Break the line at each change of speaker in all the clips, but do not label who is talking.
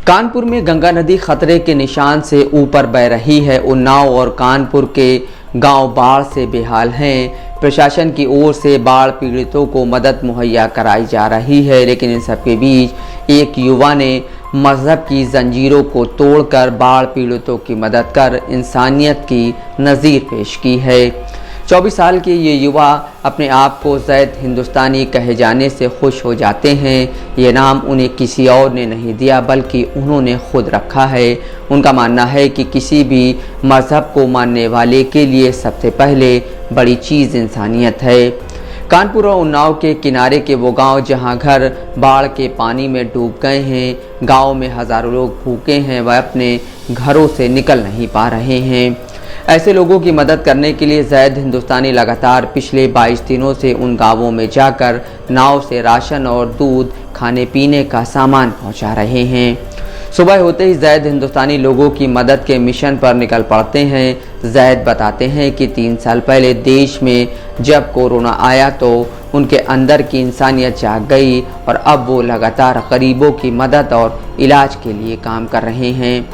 कानपुर में गंगा नदी खतरे के निशान से ऊपर बह रही है। उन्नाव और कानपुर के गांव बाढ़ से बेहाल हैं। प्रशासन की ओर से बाढ़ पीड़ितों को मदद मुहैया कराई जा रही है, लेकिन इन सबके बीच एक युवा ने मजहब की जंजीरों को तोड़कर बाढ़ पीड़ितों की मदद कर इंसानियत की नज़ीर पेश की है। 24 साल के ये युवा अपने आप को ज़ैद हिंदुस्तानी कहे जाने से खुश हो जाते हैं। ये नाम उन्हें किसी और ने नहीं दिया, बल्कि उन्होंने खुद रखा है। उनका मानना है कि किसी भी मज़हब को मानने वाले के लिए सबसे पहले बड़ी चीज़ इंसानियत है। कानपुर और उन्नाव के किनारे के वो गांव जहां घर बाढ़ के पानी में डूब गए हैं, गांव में हज़ारों लोग भूखे हैं, वह अपने घरों से निकल नहीं पा रहे हैं। ऐसे लोगों की मदद करने के लिए ज़ैद हिंदुस्तानी लगातार पिछले 22 दिनों से उन गांवों में जाकर नाव से राशन और दूध, खाने पीने का सामान पहुंचा रहे हैं। सुबह होते ही ज़ैद हिंदुस्तानी लोगों की मदद के मिशन पर निकल पड़ते हैं। ज़ैद बताते हैं कि 3 साल पहले देश में जब कोरोना आया तो उनके अंदर की इंसानियत जाग गई और अब वो लगातार गरीबों की मदद और इलाज के लिए काम कर रहे हैं।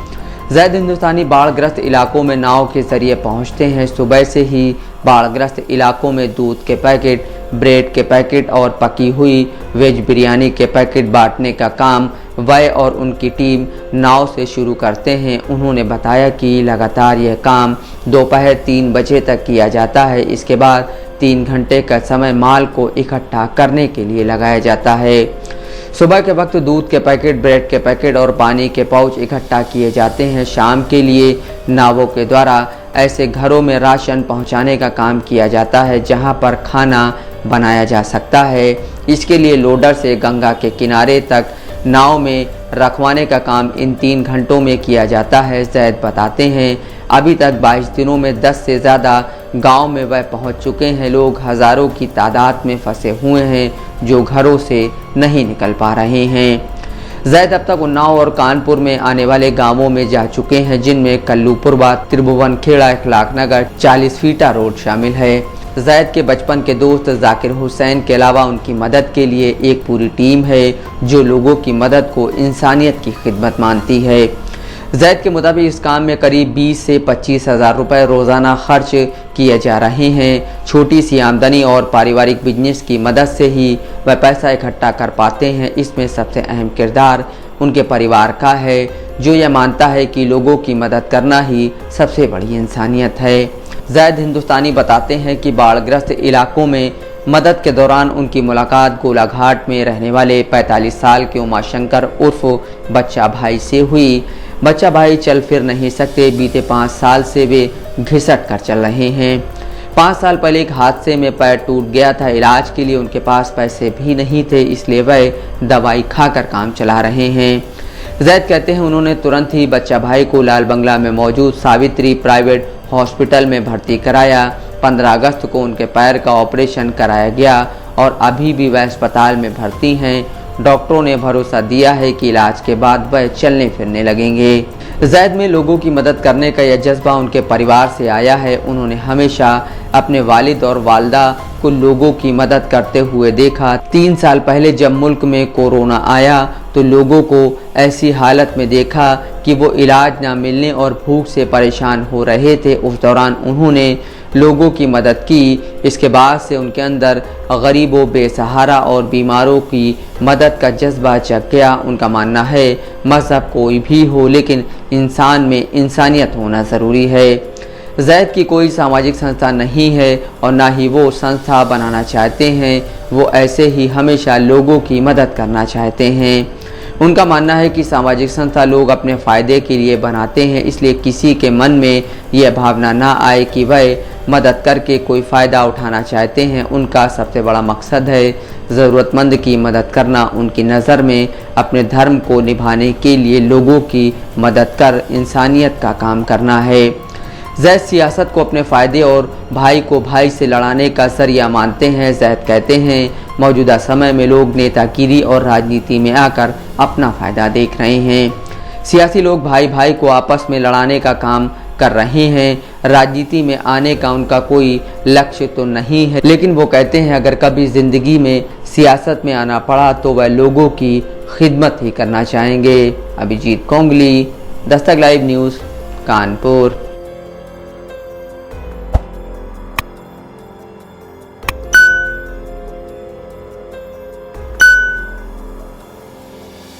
ज़ैद हिंदुस्तानी बाढ़ग्रस्त इलाकों में नाव के ज़रिए पहुंचते हैं। सुबह से ही बाढ़ग्रस्त इलाकों में दूध के पैकेट, ब्रेड के पैकेट और पकी हुई वेज बिरयानी के पैकेट बांटने का काम वह और उनकी टीम नाव से शुरू करते हैं। उन्होंने बताया कि लगातार यह काम दोपहर 3 बजे तक किया जाता है। इसके बाद 3 घंटे का समय माल को इकट्ठा करने के लिए लगाया जाता है। सुबह के वक्त दूध के पैकेट, ब्रेड के पैकेट और पानी के पाउच इकट्ठा किए जाते हैं। शाम के लिए नावों के द्वारा ऐसे घरों में राशन पहुंचाने का काम किया जाता है जहां पर खाना बनाया जा सकता है। इसके लिए लोडर से गंगा के किनारे तक नाव में रखवाने का काम इन 3 घंटों में किया जाता है। ज़ैद बताते हैं अभी तक 22 दिनों में 10 से ज़्यादा गांव में वह पहुंच चुके हैं। लोग हज़ारों की तादाद में फंसे हुए हैं जो घरों से नहीं निकल पा रहे हैं। ज़ैद अब तक उन्नाव और कानपुर में आने वाले गांवों में जा चुके हैं, जिनमें कल्लूपुरवा, त्रिभुवन खेड़ा, इखलाकनगर, 40 फीटा रोड शामिल है। ज़ैद के बचपन के दोस्त जाकिर हुसैन के अलावा उनकी मदद के लिए एक पूरी टीम है जो लोगों की मदद को इंसानियत की खिदमत मानती है। ज़ैद के मुताबिक इस काम में करीब 20 से 25 हज़ार रुपये रोज़ाना खर्च किए जा रहे हैं। छोटी सी आमदनी और पारिवारिक बिजनेस की मदद से ही वह पैसा इकट्ठा कर पाते हैं। इसमें सबसे अहम किरदार उनके परिवार का है, जो यह मानता है कि लोगों की मदद करना ही सबसे बड़ी इंसानियत है। ज़ैद हिंदुस्तानी बताते हैं कि बाढ़ग्रस्त इलाकों में मदद के दौरान उनकी मुलाकात गोलाघाट में रहने वाले 45 साल के उमाशंकर उर्फ बच्चा भाई से हुई। बच्चा भाई चल फिर नहीं सकते। बीते 5 साल से वे घिसट कर चल रहे हैं। 5 साल पहले एक हादसे में पैर टूट गया था। इलाज के लिए उनके पास पैसे भी नहीं थे, इसलिए वह दवाई खाकर काम चला रहे हैं। ज़ैद कहते हैं उन्होंने तुरंत ही बच्चा भाई को लाल बंगला में मौजूद सावित्री प्राइवेट हॉस्पिटल में भर्ती कराया। 15 अगस्त को उनके पैर का ऑपरेशन कराया गया और अभी भी वह अस्पताल में भर्ती हैं। डॉक्टरों ने भरोसा दिया है कि इलाज के बाद वह चलने फिरने लगेंगे। ज़ैद में लोगों की मदद करने का यह जज्बा उनके परिवार से आया है। उन्होंने हमेशा अपने वालिद और वालदा को लोगों की मदद करते हुए देखा। 3 साल पहले जब मुल्क में कोरोना आया तो लोगों को ऐसी हालत में देखा कि वो इलाज ना मिलने और भूख से परेशान हो रहे थे। उस दौरान उन्होंने लोगों की मदद की। इसके बाद से उनके अंदर गरीबों, बेसहारा और बीमारों की मदद का जज्बा जग गया। उनका मानना है मज़हब कोई भी हो, लेकिन इंसान में इंसानियत होना ज़रूरी है। ज़ैद की कोई सामाजिक संस्था नहीं है और ना ही वो संस्था बनाना चाहते हैं। वो ऐसे ही हमेशा लोगों की मदद करना चाहते हैं। उनका मानना है कि सामाजिक संस्था लोग अपने फ़ायदे के लिए बनाते हैं, इसलिए किसी के मन में यह भावना ना आए कि वह मदद करके कोई फ़ायदा उठाना चाहते हैं। उनका सबसे बड़ा मकसद है ज़रूरतमंद की मदद करना। उनकी नज़र में अपने धर्म को निभाने के लिए लोगों की मदद कर इंसानियत का काम करना है। ज़ैद सियासत को अपने फ़ायदे और भाई को भाई से लड़ाने का ज़रिया मानते हैं। ज़ैद कहते हैं मौजूदा समय में लोग नेतागिरी और राजनीति में आकर अपना फ़ायदा देख रहे हैं। सियासी लोग भाई भाई को आपस में लड़ाने का काम कर रहे हैं। राजनीति में आने का उनका कोई लक्ष्य तो नहीं है, लेकिन वो कहते हैं अगर कभी ज़िंदगी में सियासत में आना पड़ा तो वह लोगों की खिदमत ही करना चाहेंगे। Abhijit Kongli, Dastak live news, Kanpur.